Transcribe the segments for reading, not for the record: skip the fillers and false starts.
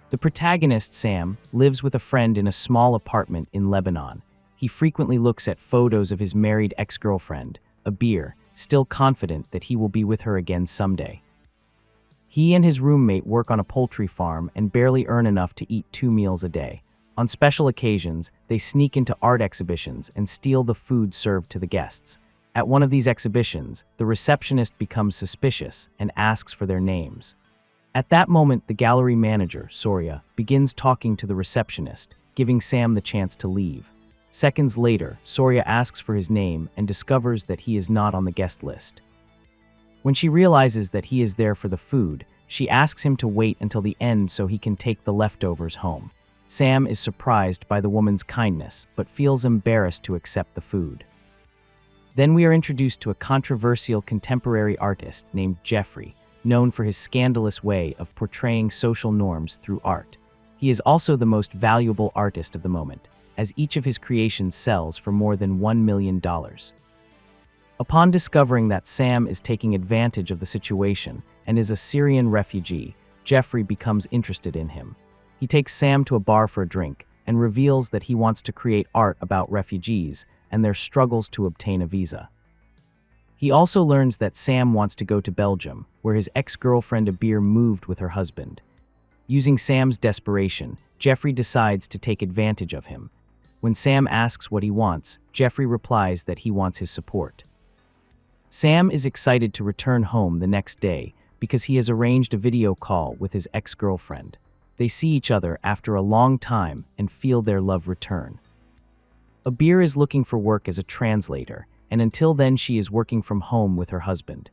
The protagonist, Sam, lives with a friend in a small apartment in Lebanon. He frequently looks at photos of his married ex-girlfriend, Abir, still confident that he will be with her again someday. He and his roommate work on a poultry farm and barely earn enough to eat 2 meals a day. On special occasions, they sneak into art exhibitions and steal the food served to the guests. At one of these exhibitions, the receptionist becomes suspicious and asks for their names. At that moment, the gallery manager, Soria, begins talking to the receptionist, giving Sam the chance to leave. Seconds later, Soria asks for his name and discovers that he is not on the guest list. When she realizes that he is there for the food, she asks him to wait until the end so he can take the leftovers home. Sam is surprised by the woman's kindness, but feels embarrassed to accept the food. Then we are introduced to a controversial contemporary artist named Jeffrey, known for his scandalous way of portraying social norms through art. He is also the most valuable artist of the moment, as each of his creations sells for more than $1 million. Upon discovering that Sam is taking advantage of the situation and is a Syrian refugee, Jeffrey becomes interested in him. He takes Sam to a bar for a drink and reveals that he wants to create art about refugees and their struggles to obtain a visa. He also learns that Sam wants to go to Belgium, where his ex-girlfriend Abir moved with her husband. Using Sam's desperation, Jeffrey decides to take advantage of him. When Sam asks what he wants, Jeffrey replies that he wants his support. Sam is excited to return home the next day because he has arranged a video call with his ex-girlfriend. They see each other after a long time and feel their love return. Abir is looking for work as a translator, and until then she is working from home with her husband.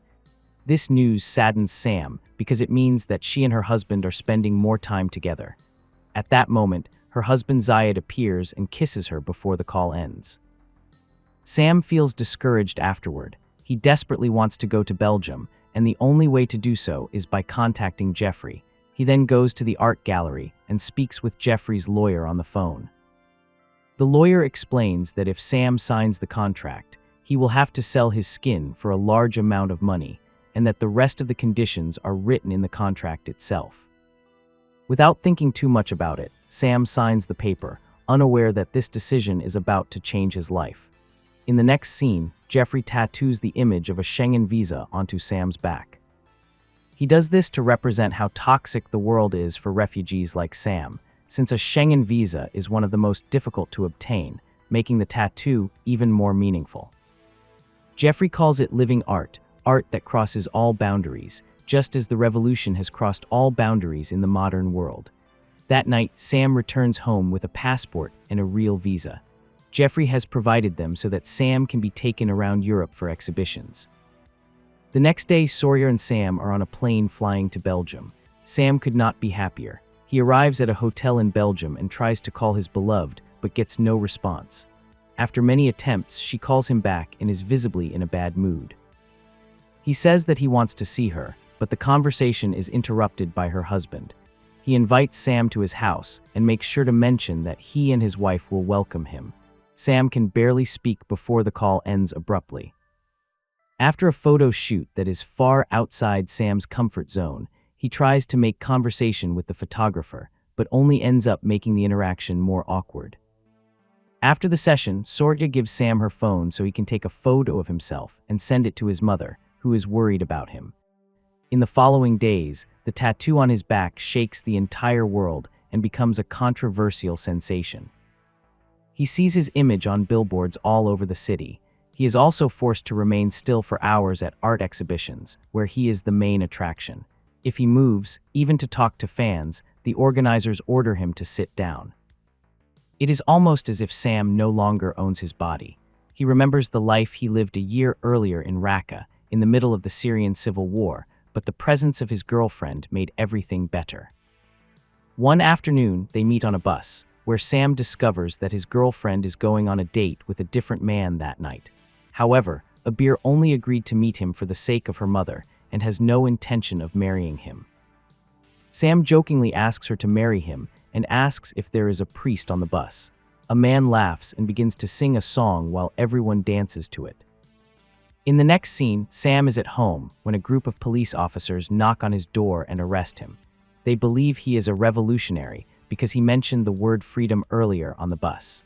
This news saddens Sam because it means that she and her husband are spending more time together. At that moment, her husband Zayed appears and kisses her before the call ends. Sam feels discouraged afterward. He desperately wants to go to Belgium, and the only way to do so is by contacting Jeffrey. He then goes to the art gallery and speaks with Jeffrey's lawyer on the phone. The lawyer explains that if Sam signs the contract, he will have to sell his skin for a large amount of money, and that the rest of the conditions are written in the contract itself. Without thinking too much about it, Sam signs the paper, unaware that this decision is about to change his life. In the next scene, Jeffrey tattoos the image of a Schengen visa onto Sam's back. He does this to represent how toxic the world is for refugees like Sam, since a Schengen visa is one of the most difficult to obtain, making the tattoo even more meaningful. Jeffrey calls it living art, art that crosses all boundaries, just as the revolution has crossed all boundaries in the modern world. That night, Sam returns home with a passport and a real visa. Jeffrey has provided them so that Sam can be taken around Europe for exhibitions. The next day, Sawyer and Sam are on a plane flying to Belgium. Sam could not be happier. He arrives at a hotel in Belgium and tries to call his beloved, but gets no response. After many attempts, she calls him back and is visibly in a bad mood. He says that he wants to see her, but the conversation is interrupted by her husband. He invites Sam to his house and makes sure to mention that he and his wife will welcome him. Sam can barely speak before the call ends abruptly. After a photo shoot that is far outside Sam's comfort zone, he tries to make conversation with the photographer, but only ends up making the interaction more awkward. After the session, Sorja gives Sam her phone so he can take a photo of himself and send it to his mother, who is worried about him. In the following days, the tattoo on his back shakes the entire world and becomes a controversial sensation. He sees his image on billboards all over the city. He is also forced to remain still for hours at art exhibitions, where he is the main attraction. If he moves, even to talk to fans, the organizers order him to sit down. It is almost as if Sam no longer owns his body. He remembers the life he lived a year earlier in Raqqa, in the middle of the Syrian civil war, but the presence of his girlfriend made everything better. One afternoon, they meet on a bus, where Sam discovers that his girlfriend is going on a date with a different man that night. However, Abir only agreed to meet him for the sake of her mother and has no intention of marrying him. Sam jokingly asks her to marry him and asks if there is a priest on the bus. A man laughs and begins to sing a song while everyone dances to it. In the next scene, Sam is at home when a group of police officers knock on his door and arrest him. They believe he is a revolutionary because he mentioned the word freedom earlier on the bus.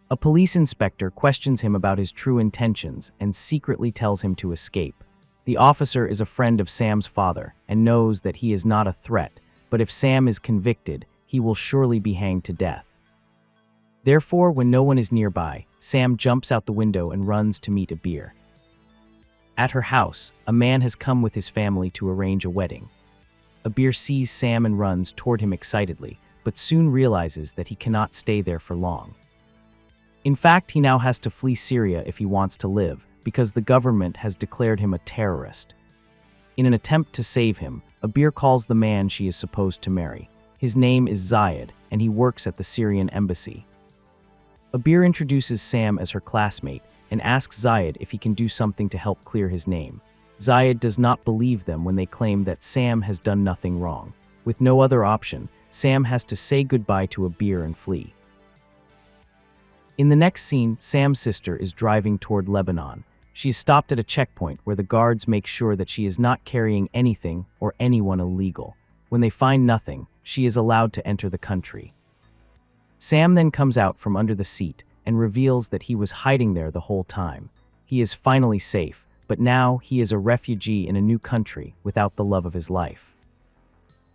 A police inspector questions him about his true intentions and secretly tells him to escape. The officer is a friend of Sam's father and knows that he is not a threat, but if Sam is convicted, he will surely be hanged to death. Therefore, when no one is nearby, Sam jumps out the window and runs to meet Abir. At her house, a man has come with his family to arrange a wedding. Abir sees Sam and runs toward him excitedly, but soon realizes that he cannot stay there for long. In fact, he now has to flee Syria if he wants to live, because the government has declared him a terrorist. In an attempt to save him, Abir calls the man she is supposed to marry. His name is Zayed, and he works at the Syrian embassy. Abir introduces Sam as her classmate and asks Zayed if he can do something to help clear his name. Zayed does not believe them when they claim that Sam has done nothing wrong. With no other option, Sam has to say goodbye to Abir and flee. In the next scene, Sam's sister is driving toward Lebanon. She is stopped at a checkpoint where the guards make sure that she is not carrying anything or anyone illegal. When they find nothing, she is allowed to enter the country. Sam then comes out from under the seat and reveals that he was hiding there the whole time. He is finally safe, but now he is a refugee in a new country without the love of his life.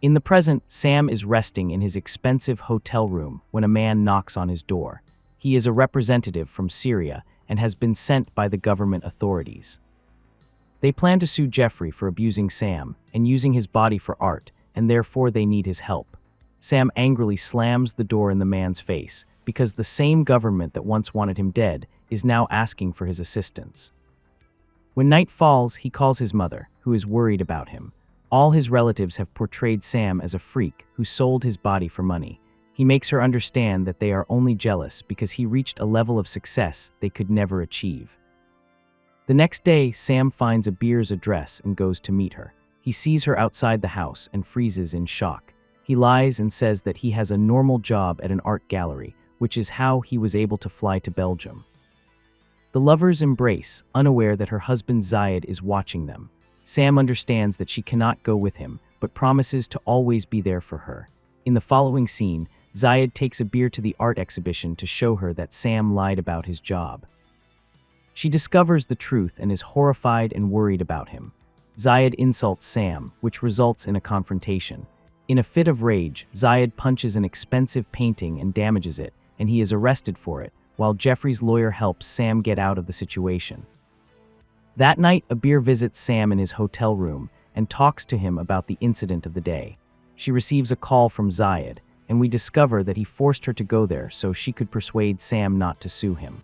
In the present, Sam is resting in his expensive hotel room when a man knocks on his door. He is a representative from Syria and has been sent by the government authorities. They plan to sue Jeffrey for abusing Sam and using his body for art, and therefore they need his help. Sam angrily slams the door in the man's face because the same government that once wanted him dead is now asking for his assistance. When night falls, he calls his mother, who is worried about him. All his relatives have portrayed Sam as a freak who sold his body for money. He makes her understand that they are only jealous because he reached a level of success they could never achieve. The next day, Sam finds Abir's address and goes to meet her. He sees her outside the house and freezes in shock. He lies and says that he has a normal job at an art gallery, which is how he was able to fly to Belgium. The lovers embrace, unaware that her husband Zayed is watching them. Sam understands that she cannot go with him, but promises to always be there for her. In the following scene, Zayed takes Abir to the art exhibition to show her that Sam lied about his job. She discovers the truth and is horrified and worried about him. Zayed insults Sam, which results in a confrontation. In a fit of rage, Zayed punches an expensive painting and damages it, and he is arrested for it, while Jeffrey's lawyer helps Sam get out of the situation. That night, Abir visits Sam in his hotel room and talks to him about the incident of the day. She receives a call from Zayed, and we discover that he forced her to go there so she could persuade Sam not to sue him.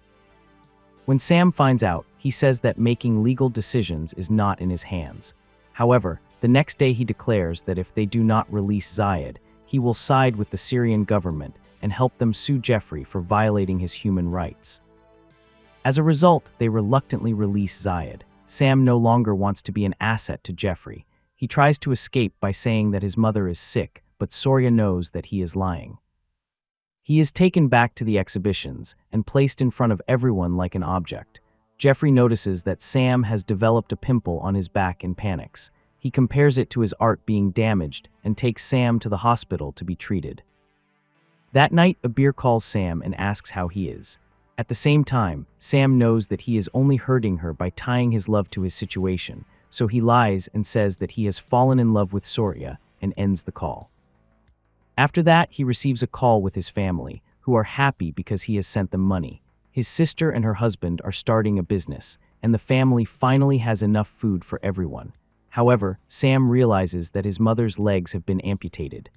When Sam finds out, he says that making legal decisions is not in his hands. However, the next day he declares that if they do not release Zayed, he will side with the Syrian government and help them sue Jeffrey for violating his human rights. As a result, they reluctantly release Zayed. Sam no longer wants to be an asset to Jeffrey. He tries to escape by saying that his mother is sick, but Soria knows that he is lying. He is taken back to the exhibitions and placed in front of everyone like an object. Jeffrey notices that Sam has developed a pimple on his back and panics. He compares it to his art being damaged and takes Sam to the hospital to be treated. That night, Abir calls Sam and asks how he is. At the same time, Sam knows that he is only hurting her by tying his love to his situation, so he lies and says that he has fallen in love with Soria and ends the call. After that, he receives a call with his family, who are happy because he has sent them money. His sister and her husband are starting a business, and the family finally has enough food for everyone. However, Sam realizes that his mother's legs have been amputated.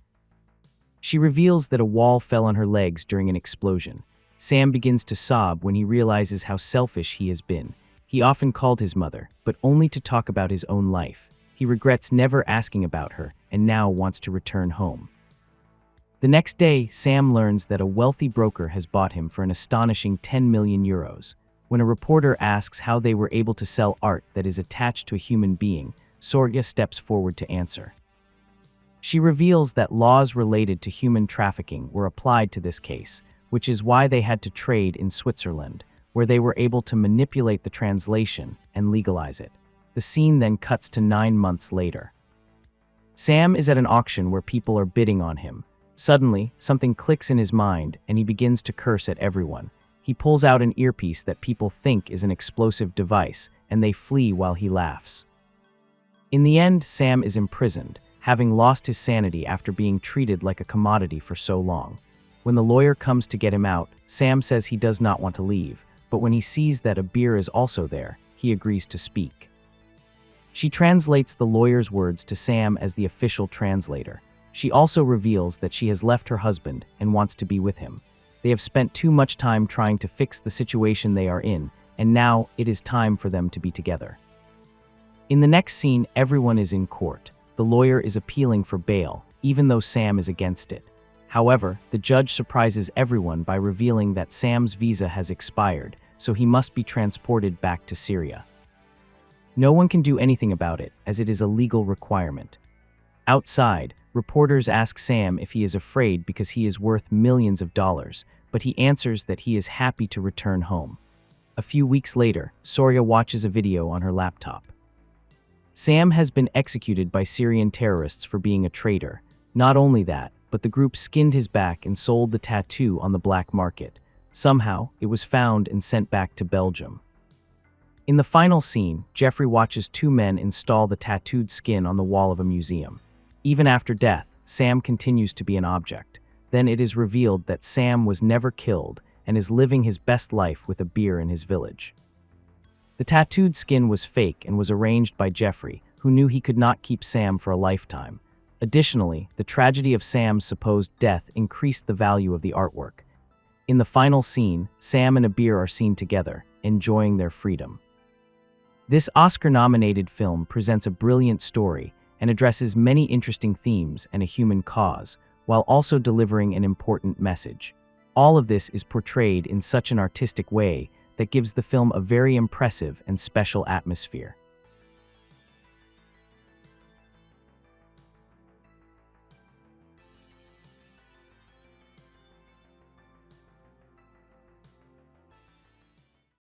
She reveals that a wall fell on her legs during an explosion. Sam begins to sob when he realizes how selfish he has been. He often called his mother, but only to talk about his own life. He regrets never asking about her and now wants to return home. The next day, Sam learns that a wealthy broker has bought him for an astonishing 10 million euros. When a reporter asks how they were able to sell art that is attached to a human being, Soria steps forward to answer. She reveals that laws related to human trafficking were applied to this case, which is why they had to trade in Switzerland, where they were able to manipulate the translation and legalize it. The scene then cuts to 9 months later. Sam is at an auction where people are bidding on him. Suddenly, something clicks in his mind and he begins to curse at everyone. He pulls out an earpiece that people think is an explosive device, and they flee while he laughs. In the end, Sam is imprisoned, having lost his sanity after being treated like a commodity for so long. When the lawyer comes to get him out, Sam says he does not want to leave, but when he sees that a beer is also there, he agrees to speak. She translates the lawyer's words to Sam as the official translator. She also reveals that she has left her husband and wants to be with him. They have spent too much time trying to fix the situation they are in, and now it is time for them to be together. In the next scene, everyone is in court. The lawyer is appealing for bail, even though Sam is against it. However, the judge surprises everyone by revealing that Sam's visa has expired, so he must be transported back to Syria. No one can do anything about it, as it is a legal requirement. Outside, reporters ask Sam if he is afraid because he is worth millions of dollars, but he answers that he is happy to return home. A few weeks later, Soria watches a video on her laptop. Sam has been executed by Syrian terrorists for being a traitor. Not only that, but the group skinned his back and sold the tattoo on the black market. Somehow, it was found and sent back to Belgium. In the final scene, Jeffrey watches two men install the tattooed skin on the wall of a museum. Even after death, Sam continues to be an object. Then it is revealed that Sam was never killed and is living his best life with a beer in his village. The tattooed skin was fake and was arranged by Jeffrey, who knew he could not keep Sam for a lifetime. Additionally, the tragedy of Sam's supposed death increased the value of the artwork. In the final scene, Sam and a beer are seen together, enjoying their freedom. This Oscar-nominated film presents a brilliant story and addresses many interesting themes and a human cause, while also delivering an important message. All of this is portrayed in such an artistic way that gives the film a very impressive and special atmosphere.